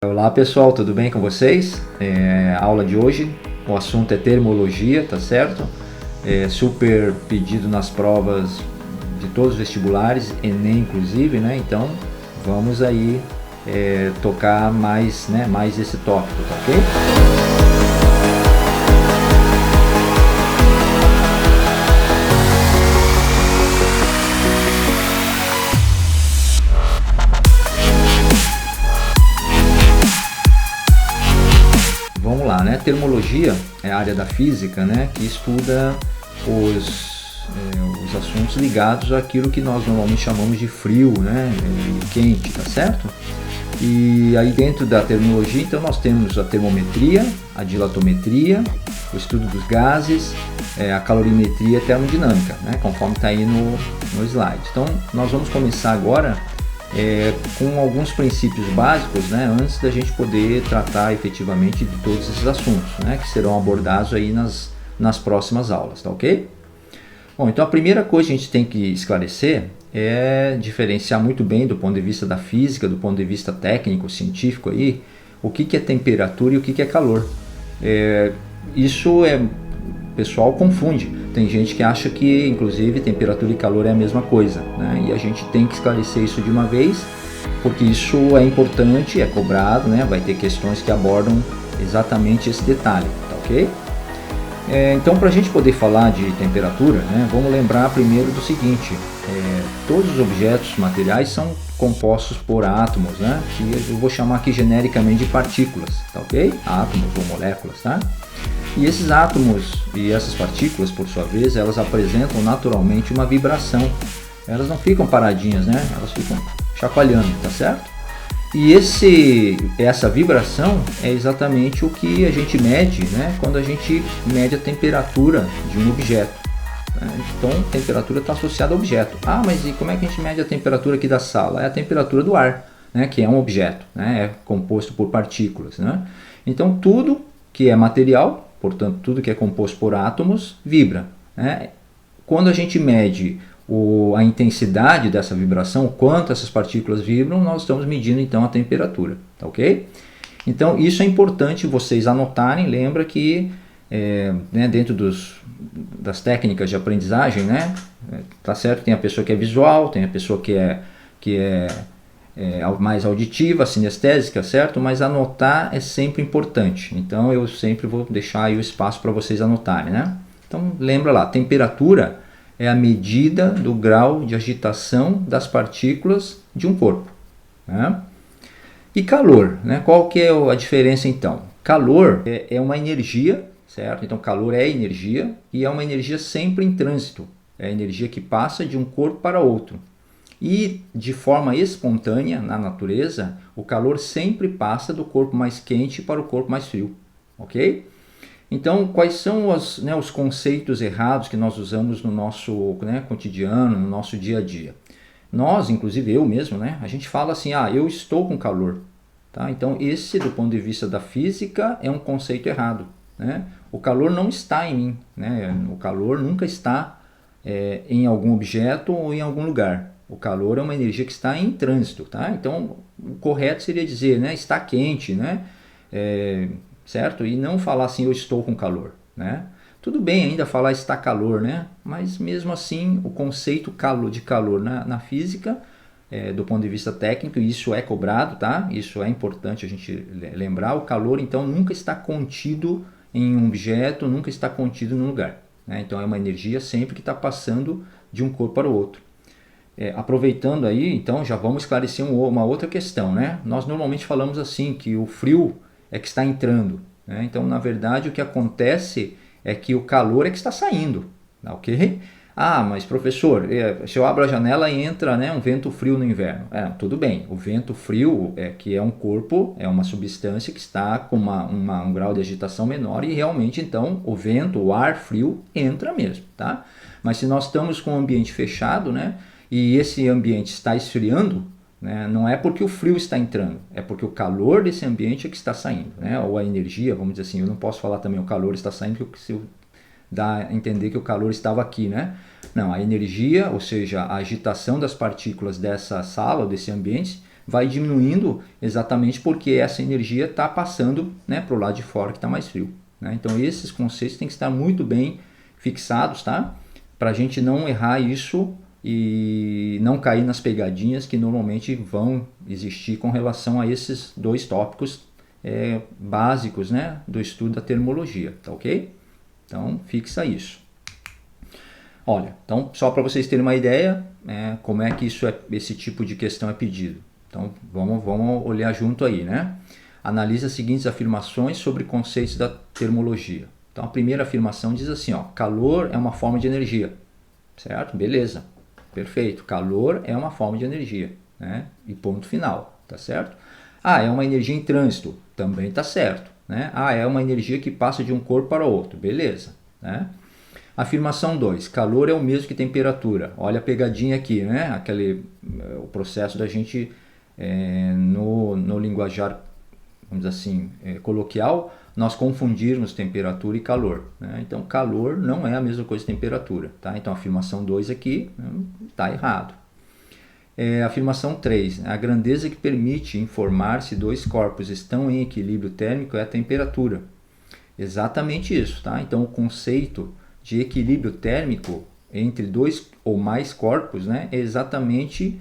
Olá pessoal, tudo bem com vocês? A aula de hoje, o assunto é termologia, tá certo? Super pedido nas provas de todos os vestibulares, Enem inclusive, né? Então vamos aí tocar mais esse tópico, tá ok? Vamos lá, né? Termologia é a área da física, né, que estuda os assuntos ligados àquilo que nós normalmente chamamos de frio, né, e quente, tá certo? E aí dentro da termologia, então nós temos a termometria, a dilatometria, o estudo dos gases, a calorimetria e a termodinâmica, né, conforme está aí no slide. Então nós vamos começar agora com alguns princípios básicos, né, antes da gente poder tratar efetivamente de todos esses assuntos, né, que serão abordados aí nas próximas aulas, tá ok? Bom, então a primeira coisa que a gente tem que esclarecer é diferenciar muito bem do ponto de vista da física, do ponto de vista técnico, científico aí, o que é temperatura e o que é calor. O pessoal confunde. Tem gente que acha que, inclusive, temperatura e calor é a mesma coisa, né? E a gente tem que esclarecer isso de uma vez, porque isso é importante, é cobrado, né? Vai ter questões que abordam exatamente esse detalhe, tá ok? Então, para a gente poder falar de temperatura, né, vamos lembrar primeiro do seguinte: todos os objetos materiais são compostos por átomos, né? Que eu vou chamar aqui genericamente de partículas, tá ok? Átomos ou moléculas, tá? E esses átomos e essas partículas, por sua vez, elas apresentam naturalmente uma vibração. Elas não ficam paradinhas, né? Elas ficam chacoalhando, tá certo? E essa vibração é exatamente o que a gente mede, né, quando a gente mede a temperatura de um objeto. Então, a temperatura está associada ao objeto. Ah, mas e como é que a gente mede a temperatura aqui da sala? É a temperatura do ar, né, que é um objeto, né, é composto por partículas, né? Então, tudo que é material, portanto, tudo que é composto por átomos, vibra, né? Quando a gente mede a intensidade dessa vibração, o quanto essas partículas vibram, nós estamos medindo então a temperatura, tá ok? Então isso é importante vocês anotarem. Lembra que dentro das técnicas de aprendizagem, né, tá certo, tem a pessoa que é visual, tem a pessoa que é mais auditiva, sinestésica, certo? Mas anotar é sempre importante, então eu sempre vou deixar aí o espaço para vocês anotarem, né? Então lembra lá, temperatura é a medida do grau de agitação das partículas de um corpo, né? E calor, né? Qual que é a diferença então? Calor é uma energia, certo? Então calor é energia e é uma energia sempre em trânsito. É a energia que passa de um corpo para outro. E de forma espontânea na natureza, o calor sempre passa do corpo mais quente para o corpo mais frio, ok? Então, quais são os conceitos errados que nós usamos no nosso cotidiano, no nosso dia a dia? Nós, inclusive eu mesmo, né, a gente fala assim, eu estou com calor. Tá? Então, esse, do ponto de vista da física, é um conceito errado, né? O calor não está em mim, né? O calor nunca está em algum objeto ou em algum lugar. O calor é uma energia que está em trânsito. Tá? Então, o correto seria dizer, né, está quente, né? Certo? E não falar assim, eu estou com calor, né? Tudo bem ainda falar está calor, né? Mas mesmo assim, o conceito de calor na física, do ponto de vista técnico, isso é cobrado, tá? Isso é importante a gente lembrar. O calor, então, nunca está contido em um objeto, nunca está contido num lugar, né? Então, é uma energia sempre que está passando de um corpo para o outro. Aproveitando aí, então, já vamos esclarecer uma outra questão, né? Nós normalmente falamos assim, que o frio é que está entrando, né? Então, na verdade, o que acontece é que o calor é que está saindo, ok? Ah, mas professor, se eu abro a janela e entra, né, um vento frio no inverno. Tudo bem, o vento frio que é um corpo, é uma substância que está com um grau de agitação menor e realmente, então, o vento, o ar frio entra mesmo, tá? Mas se nós estamos com um ambiente fechado, né, e esse ambiente está esfriando, né, não é porque o frio está entrando, é porque o calor desse ambiente é que está saindo, né? Ou a energia, vamos dizer assim. Eu não posso falar também o calor está saindo, porque se dá a entender que o calor estava aqui, né? Não, a energia, ou seja, a agitação das partículas dessa sala, ou desse ambiente, vai diminuindo exatamente porque essa energia está passando, né, para o lado de fora que está mais frio. Né? Então esses conceitos têm que estar muito bem fixados, tá? Para a gente não errar isso e não cair nas pegadinhas que normalmente vão existir com relação a esses dois tópicos básicos, né, do estudo da termologia, tá ok? Então fixa isso. Olha, então só para vocês terem uma ideia, como é que esse tipo de questão é pedido. Então vamos olhar junto aí, né? Analisa as seguintes afirmações sobre conceitos da termologia. Então a primeira afirmação diz assim, ó, calor é uma forma de energia, certo? Beleza, perfeito. Calor é uma forma de energia, né? E ponto final, tá certo? Ah, é uma energia em trânsito, também tá certo, né? Ah, é uma energia que passa de um corpo para outro, beleza, né? Afirmação 2, calor é o mesmo que temperatura. Olha a pegadinha aqui, né? O processo da gente, no linguajar, vamos dizer assim, coloquial, nós confundirmos temperatura e calor. Né? Então, calor não é a mesma coisa que temperatura. Tá? Então, a afirmação 2 aqui está errado. Afirmação 3, a grandeza que permite informar se dois corpos estão em equilíbrio térmico é a temperatura. Exatamente isso. Tá? Então, o conceito de equilíbrio térmico entre dois ou mais corpos, né, é exatamente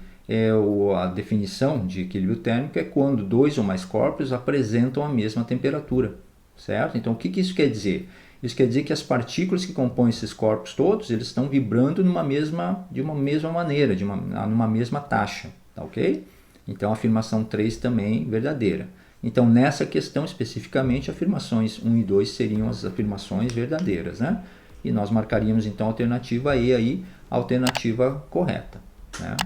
a definição de equilíbrio térmico é quando dois ou mais corpos apresentam a mesma temperatura, certo? Então o que isso quer dizer? Isso quer dizer que as partículas que compõem esses corpos todos, eles estão vibrando de uma mesma maneira, numa mesma taxa, tá ok? Então a afirmação 3 também verdadeira. Então nessa questão especificamente, afirmações 1 e 2 seriam as afirmações verdadeiras, né? E nós marcaríamos então a alternativa E aí, a alternativa correta, né?